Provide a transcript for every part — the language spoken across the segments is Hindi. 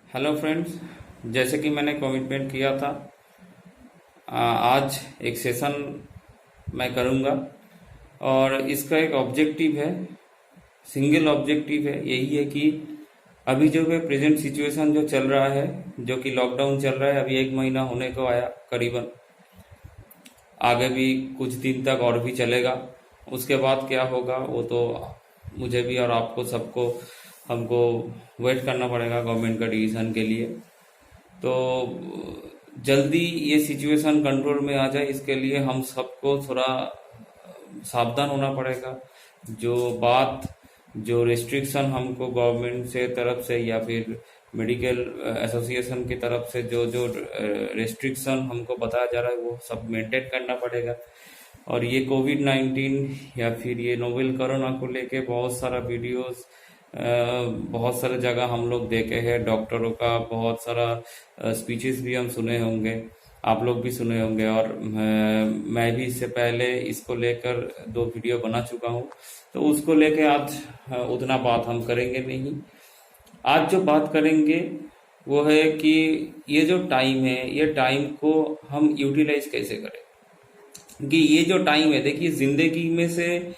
हेलो फ्रेंड्स, जैसे कि मैंने कमिटमेंट किया था, आज एक सेशन मैं करूंगा और इसका एक ऑब्जेक्टिव है, सिंगल ऑब्जेक्टिव है। यही है कि अभी जो है प्रेजेंट सिचुएशन जो चल रहा है, जो कि लॉकडाउन चल रहा है, अभी 1 महीना होने को आया करीबन। आगे भी कुछ दिन तक और भी चलेगा। उसके बाद क्या होगा वो तो मुझे भी और आपको सबको हमको वेट करना पड़ेगा गवर्नमेंट का डिसीजन के लिए। तो जल्दी ये सिचुएशन कंट्रोल में आ जाए, इसके लिए हम सबको थोड़ा सावधान होना पड़ेगा। जो बात जो रिस्ट्रिक्शन हमको गवर्नमेंट से तरफ से या फिर मेडिकल एसोसिएशन की तरफ से जो जो रिस्ट्रिक्शन हमको बताया जा रहा है वो सब मेंटेन करना पड़ेगा। और ये कोविड-19 या फिर ये नोवेल कोरोना को लेके बहुत सारा वीडियोस, बहुत सारे जगह हम लोग देखे हैं। डॉक्टरों का बहुत सारा स्पीचेस भी हम सुने होंगे, आप लोग भी सुने होंगे। और मैं भी इससे पहले इसको लेकर 2 वीडियो बना चुका हूँ, तो उसको लेके आज उतना बात हम करेंगे नहीं। आज जो बात करेंगे वो है कि ये जो टाइम है, ये टाइम को हम यूटिलाइज कैसे करें। कि ये जो टाइम है, देखिए जिंदगी में से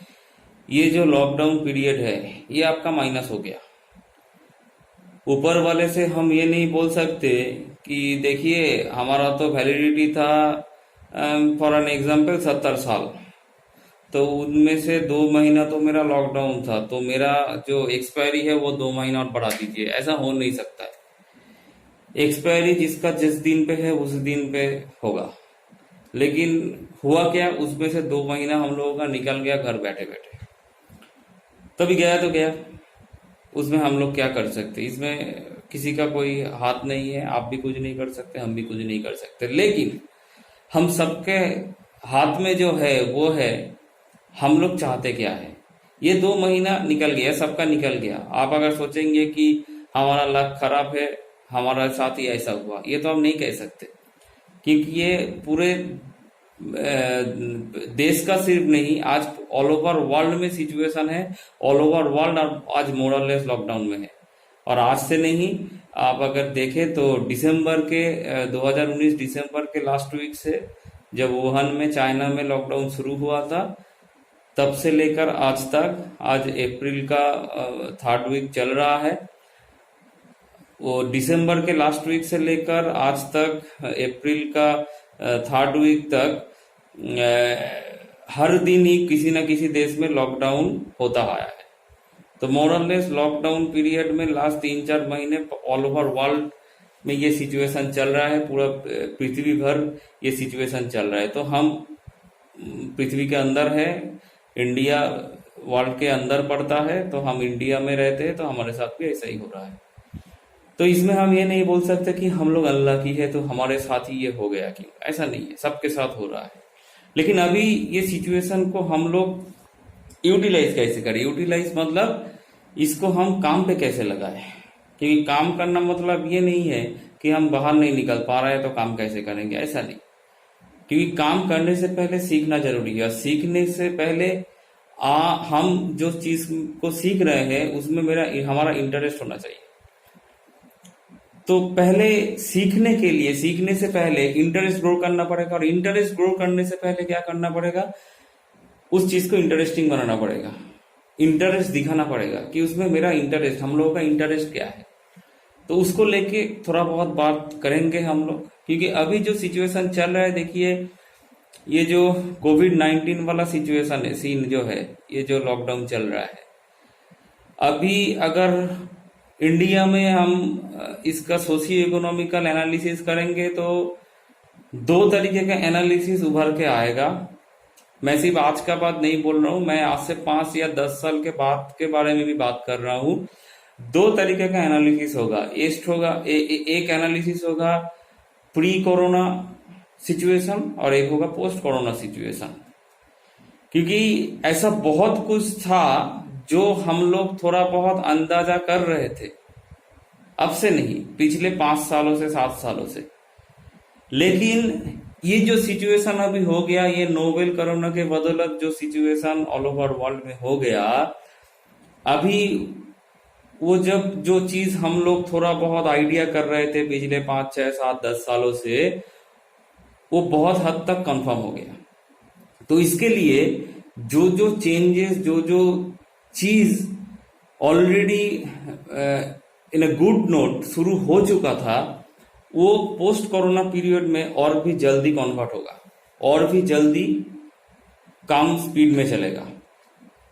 ये जो लॉकडाउन पीरियड है ये आपका माइनस हो गया। ऊपर वाले से हम ये नहीं बोल सकते कि देखिए हमारा तो वैलिडिटी था फॉर एन एग्जाम्पल 70 साल, तो उनमें से 2 महीना तो मेरा लॉकडाउन था, तो मेरा जो एक्सपायरी है वो 2 महीना और बढ़ा दीजिए। ऐसा हो नहीं सकता है। एक्सपायरी जिसका जिस दिन पे है उस दिन पे होगा। लेकिन हुआ क्या, उसमें से 2 महीना हम लोगों का निकल गया घर बैठे बैठे। तभी गया तो गया, उसमें हम लोग क्या कर सकते। इसमें किसी का कोई हाथ नहीं है, आप भी कुछ नहीं कर सकते, हम भी कुछ नहीं कर सकते। लेकिन हम सबके हाथ में जो है वो है, हम लोग चाहते क्या है। ये 2 महीना निकल गया, सबका निकल गया। आप अगर सोचेंगे कि हमारा लक खराब है, हमारा साथ ही ऐसा हुआ, ये तो हम नहीं कह सकते। क्योंकि ये पूरे देश का सिर्फ नहीं, आज ऑल ओवर वर्ल्ड में सिचुएशन है। ऑल ओवर वर्ल्ड आज मोरलेस लॉकडाउन में है। और आज से नहीं, आप अगर देखें तो दिसंबर के 2019 दिसंबर के लास्ट वीक से, जब वुहान में चाइना में लॉकडाउन शुरू हुआ था, तब से लेकर आज तक, आज अप्रैल का 3rd वीक चल रहा है। वो दिसंबर के लास्ट वीक से लेकर आज तक अप्रैल का 3rd वीक तक हर दिन ही किसी न किसी देश में लॉकडाउन होता आया है। तो मोरलेस लॉकडाउन पीरियड में लास्ट 3-4 महीने ऑल ओवर वर्ल्ड में ये सिचुएशन चल रहा है। पूरा पृथ्वी भर ये सिचुएशन चल रहा है। तो हम पृथ्वी के अंदर है, इंडिया वर्ल्ड के अंदर पड़ता है, तो हम इंडिया में रहते हैं, तो हमारे साथ भी ऐसा ही हो रहा है। तो इसमें हम ये नहीं बोल सकते कि हम लोग अल्लाह की है तो हमारे साथ ही ये हो गया, कि ऐसा नहीं है, सबके साथ हो रहा है। लेकिन अभी ये सिचुएशन को हम लोग यूटिलाइज कैसे करें। यूटिलाइज मतलब इसको हम काम पे कैसे लगाएं। क्योंकि काम करना मतलब ये नहीं है कि हम बाहर नहीं निकल पा रहे हैं तो काम कैसे करेंगे, ऐसा नहीं। क्योंकि काम करने से पहले सीखना जरूरी है। सीखने से पहले हम जो चीज को सीख रहे हैं उसमें हमारा इंटरेस्ट होना चाहिए। तो पहले सीखने के लिए, सीखने से पहले इंटरेस्ट ग्रो करना पड़ेगा। और इंटरेस्ट ग्रो करने से पहले क्या करना पड़ेगा, उस चीज को इंटरेस्टिंग बनाना पड़ेगा, इंटरेस्ट दिखाना पड़ेगा कि उसमें मेरा इंटरेस्ट, हम लोगों का इंटरेस्ट क्या है। तो उसको लेके थोड़ा बहुत बात करेंगे हम लोग। क्योंकि अभी जो सिचुएशन चल रहा है, देखिए ये जो कोविड-19 वाला सिचुएशन है, सीन जो है, ये जो लॉकडाउन चल रहा है, अभी अगर इंडिया में हम इसका सोशियो इकोनॉमिकल एनालिसिस करेंगे तो 2 तरीके का एनालिसिस उभर के आएगा। मैं सिर्फ आज का बात नहीं बोल रहा हूं, मैं आज से 5 या 10 साल के बाद के बारे में भी बात कर रहा हूं। 2 तरीके का एनालिसिस होगा। एक एनालिसिस होगा प्री कोरोना सिचुएशन और एक होगा पोस्ट कोरोना सिचुएशन। क्योंकि ऐसा बहुत कुछ था जो हम लोग थोड़ा बहुत अंदाजा कर रहे थे, अब से नहीं, पिछले 5 सालों से 7 सालों से। लेकिन ये जो सिचुएशन अभी हो गया, ये नोवेल कोरोना के बदौलत जो सिचुएशन ऑल ओवर वर्ल्ड में हो गया, अभी वो जब जो चीज हम लोग थोड़ा बहुत आइडिया कर रहे थे पिछले 5 6 7 10 सालों से, वो बहुत हद तक कंफर्म हो गया। तो इसके लिए जो जो चेंजेस, जो जो चीज already in a good note शुरू हो चुका था, वो पोस्ट कोरोना पीरियड में और भी जल्दी कन्वर्ट होगा, और भी जल्दी कम स्पीड में चलेगा।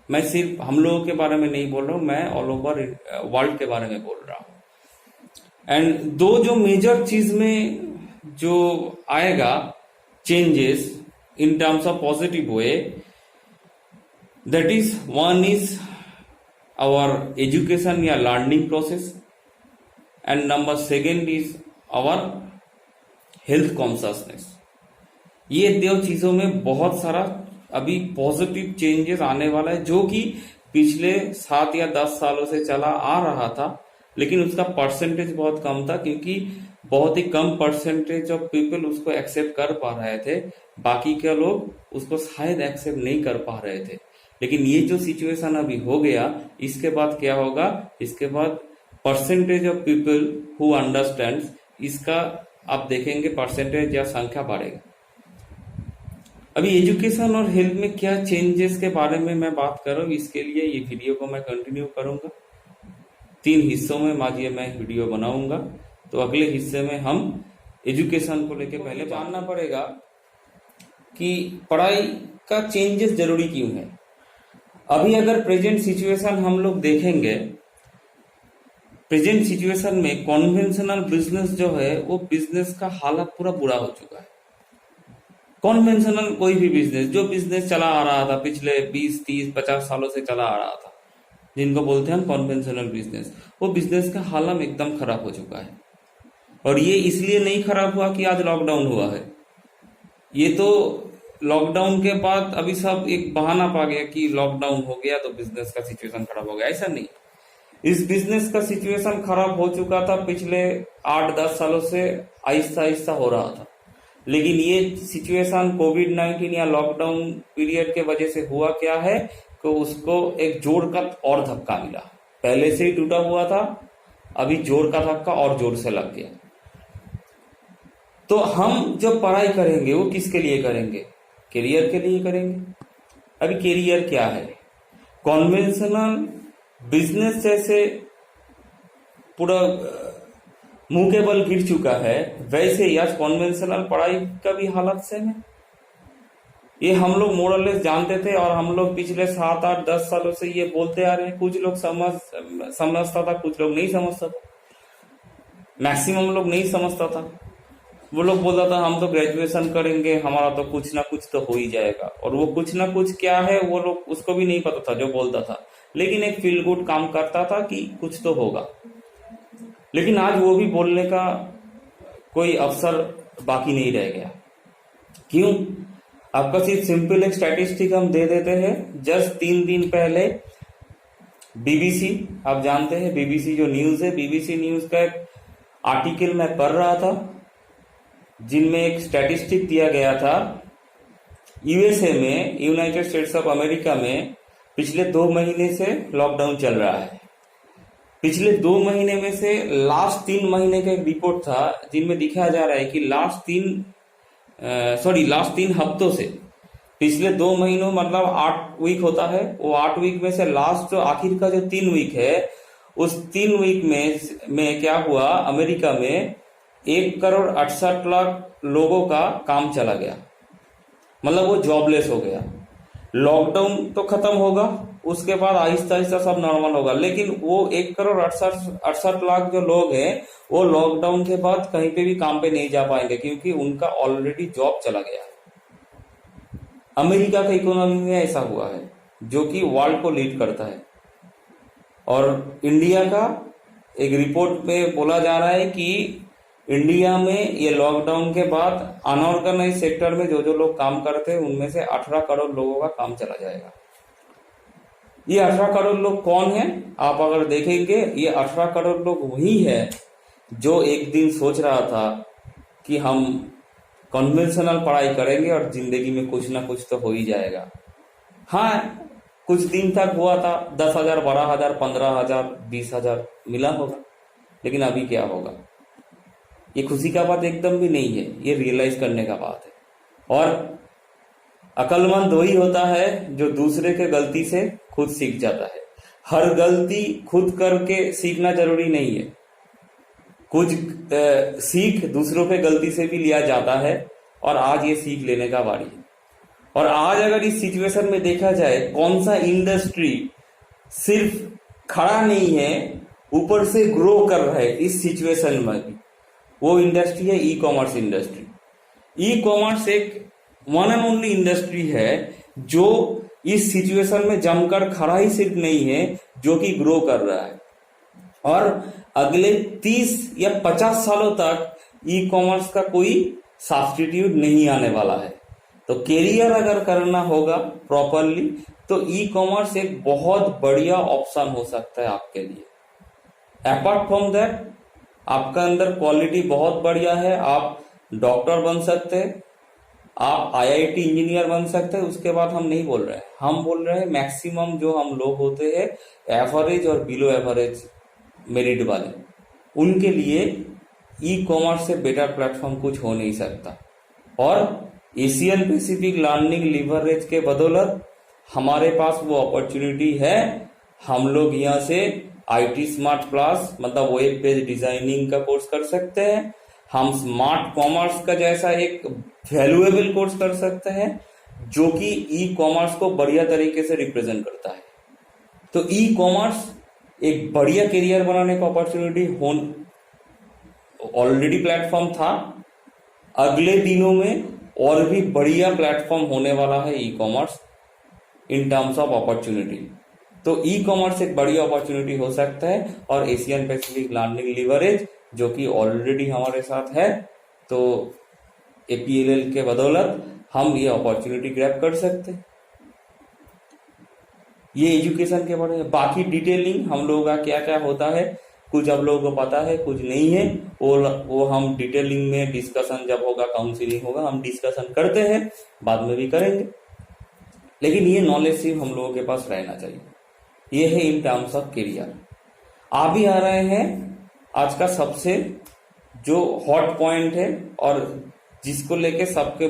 मैं सिर्फ हम लोगों के बारे में नहीं बोल रहा हूं, मैं ऑल ओवर वर्ल्ड के बारे में बोल रहा हूं। एंड दो जो मेजर चीज में जो आएगा changes in terms of positive way, that is one is our education या learning process, and number second is our health consciousness. ये दो चीजों में बहुत सारा अभी पॉजिटिव चेंजेस आने वाला है, जो कि पिछले 7 या 10 सालों से चला आ रहा था, लेकिन उसका परसेंटेज बहुत कम था, क्योंकि बहुत ही कम परसेंटेज ऑफ पीपल उसको एक्सेप्ट कर पा रहे थे, बाकी के लोग उसको शायद एक्सेप्ट नहीं कर पा रहे थे। लेकिन ये जो सिचुएशन अभी हो गया, इसके बाद क्या होगा, इसके बाद percentage of people who understands, इसका आप देखेंगे परसेंटेज या संख्या बढ़ेगा। अभी एजुकेशन और हेल्थ में क्या चेंजेस के बारे में मैं बात कर रहा हूँ, इसके लिए ये वीडियो को मैं कंटिन्यू करूंगा। 3 हिस्सों में माजिए मैं वीडियो बनाऊंगा। तो अगले हिस्से में हम एजुकेशन को लेके पहले जानना पड़ेगा कि पढ़ाई का चेंजेस जरूरी क्यों है। अभी अगर प्रेजेंट सिचुएशन हम लोग देखेंगे, प्रेजेंट सिचुएशन में कॉन्वेंशनल बिजनेस जो है, वो बिजनेस का हालत पूरा बुरा हो चुका है। कॉन्वेंशनल कोई भी बिजनेस, जो बिजनेस चला आ रहा था पिछले 20 30 50 सालों से चला आ रहा था, जिनको बोलते हैं हम कॉन्वेंशनल बिजनेस, वो बिजनेस का हालत एकदम खराब हो चुका है। और ये इसलिए नहीं खराब हुआ कि आज लॉकडाउन हुआ है, ये तो लॉकडाउन के बाद अभी सब एक बहाना पा गया कि लॉकडाउन हो गया तो बिजनेस का सिचुएशन खराब हो गया। ऐसा नहीं, इस बिजनेस का सिचुएशन खराब हो चुका था पिछले 8-10 सालों से, आहिस्ता आहिस्ता हो रहा था। लेकिन ये सिचुएशन कोविड-19 या लॉकडाउन पीरियड के वजह से हुआ क्या है कि उसको एक जोर का और धक्का मिला। पहले से ही टूटा हुआ था, अभी जोर का धक्का और जोर से लग गया। तो हम जब पढ़ाई करेंगे वो किसके लिए करेंगे, करियर के लिए करेंगे। अभी करियर क्या है, कॉन्वेंशनल बिजनेस जैसे पूरा मुंह के बल गिर चुका है, वैसे ही आज कॉन्वेंशनल पढ़ाई का भी हालत सेम है। ये हम लोग मोरलेस जानते थे, और हम लोग पिछले 7-8-10 सालों से ये बोलते आ रहे हैं। कुछ लोग समझता था, कुछ लोग नहीं समझता था, मैक्सिमम लोग नहीं समझता था। वो लोग बोलता था हम तो ग्रेजुएशन करेंगे, हमारा तो कुछ ना कुछ तो हो ही जाएगा। और वो कुछ ना कुछ क्या है, वो लोग उसको भी नहीं पता था जो बोलता था, लेकिन एक फील गुड काम करता था कि कुछ तो होगा। लेकिन आज वो भी बोलने का कोई अवसर बाकी नहीं रह गया। क्यों? आपका सिर्फ सिंपल एक स्टैटिस्टिक हम दे देते हैं। जस्ट 3 दिन पहले बीबीसी, आप जानते हैं बीबीसी जो न्यूज है, बीबीसी न्यूज का एक आर्टिकल मैं पढ़ रहा था, जिनमें एक स्टैटिस्टिक दिया गया था। यूएसए में, यूनाइटेड स्टेट्स ऑफ अमेरिका में पिछले 2 महीने से लॉकडाउन चल रहा है। पिछले 2 महीने में से लास्ट 3 महीने का एक रिपोर्ट था, जिनमें दिखाया जा रहा है कि लास्ट 3 हफ्तों से, पिछले 2 महीनों मतलब 8 वीक होता है, वो 8 वीक में से लास्ट जो आखिर का जो 3 वीक है, उस 3 वीक में क्या हुआ, अमेरिका में 1,68,00,000 लोगों का काम चला गया, मतलब वो जॉबलेस हो गया। लॉकडाउन तो खत्म होगा, उसके बाद आहिस्ता आहिस्ता सब नॉर्मल होगा, लेकिन वो 1,68,00,000 जो लोग हैं, वो लॉकडाउन के बाद कहीं पे भी काम पे नहीं जा पाएंगे, क्योंकि उनका ऑलरेडी जॉब चला गया। अमेरिका का इकोनॉमी में ऐसा हुआ है, जो कि वर्ल्ड को लीड करता है। और इंडिया का एक रिपोर्ट में बोला जा रहा है कि इंडिया में ये लॉकडाउन के बाद अनऑर्गेनाइज सेक्टर में जो जो लोग काम करते हैं, उनमें से 18 करोड़ लोगों का काम चला जाएगा। ये 18 करोड़ लोग कौन है? आप अगर देखेंगे, ये 18 करोड़ लोग वही है जो एक दिन सोच रहा था कि हम कन्वेंशनल पढ़ाई करेंगे और जिंदगी में कुछ ना कुछ तो हो ही जाएगा। हाँ, कुछ दिन तक हुआ था 10,000, 12,000, 15,000, 20,000 मिला होगा, लेकिन अभी क्या होगा? ये खुशी का बात एकदम भी नहीं है, ये रियलाइज करने का बात है। और अक्लमंद वही होता है जो दूसरे के गलती से खुद सीख जाता है। हर गलती खुद करके सीखना जरूरी नहीं है, कुछ सीख दूसरों के गलती से भी लिया जाता है, और आज ये सीख लेने का बारी है। और आज अगर इस सिचुएशन में देखा जाए, कौन सा इंडस्ट्री सिर्फ खड़ा नहीं है, ऊपर से ग्रो कर रहा है इस सिचुएशन में भी, वो इंडस्ट्री है e commerce industry. E commerce एक वन एंड ओनली इंडस्ट्री है जो इस सिचुएशन में जमकर खड़ा ही सिर्फ नहीं है, जो कि ग्रो कर रहा है। और अगले 30 या 50 सालों तक ई कॉमर्स का कोई सब्स्टिट्यूट नहीं आने वाला है। तो कैरियर अगर करना होगा प्रॉपरली, तो ई कॉमर्स एक बहुत बढ़िया ऑप्शन हो सकता है आपके लिए। अपार्ट फ्रॉम दैट, आपका अंदर क्वालिटी बहुत बढ़िया है, आप डॉक्टर बन सकते हैं, आप आईआईटी इंजीनियर बन सकते हैं। उसके बाद हम नहीं बोल रहे हैं, हम बोल रहे हैं मैक्सिमम जो हम लोग होते हैं एवरेज और बिलो एवरेज मेरिट वाले, उनके लिए ई कॉमर्स से बेटर प्लेटफॉर्म कुछ हो नहीं सकता। और एशियन पैसिफिक लर्निंग लिवरेज के बदौलत हमारे पास वो अपॉर्चुनिटी है। हम लोग यहाँ से IT स्मार्ट क्लास मतलब वेब पेज डिजाइनिंग का कोर्स कर सकते हैं, हम स्मार्ट कॉमर्स का जैसा एक वैल्यूएबल कोर्स कर सकते हैं जो कि ई कॉमर्स को बढ़िया तरीके से रिप्रेजेंट करता है। तो ई कॉमर्स एक बढ़िया करियर बनाने का अपॉर्चुनिटी ऑलरेडी प्लेटफॉर्म था, अगले दिनों में और भी बढ़िया प्लेटफॉर्म होने वाला है e commerce in terms of opportunity. तो ई कॉमर्स एक बढ़िया अपॉर्चुनिटी हो सकता है, और एशियन पैसिफिक लर्निंग लिवरेज जो कि ऑलरेडी हमारे साथ है, तो APLL के बदौलत हम ये अपॉर्चुनिटी ग्रैब कर सकते हैं। ये एजुकेशन के बारे में बाकी डिटेलिंग हम लोगों का क्या क्या होता है, कुछ आप लोगों को पता है, कुछ नहीं है, वो हम डिटेलिंग में डिस्कशन जब होगा, काउंसलिंग होगा, हम डिस्कशन करते हैं, बाद में भी करेंगे। लेकिन ये नॉलेज सिर्फ हम लोगों के पास रहना चाहिए। ये है इन टर्म्स ऑफ करियर। आ भी आ रहे हैं आज का सबसे जो हॉट पॉइंट है और जिसको लेके सबके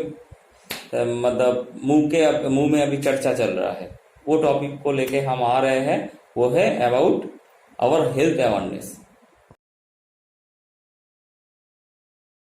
मतलब मुंह में अभी चर्चा चल रहा है, वो टॉपिक को लेके हम आ रहे हैं, वो है अबाउट आवर हेल्थ अवेयरनेस।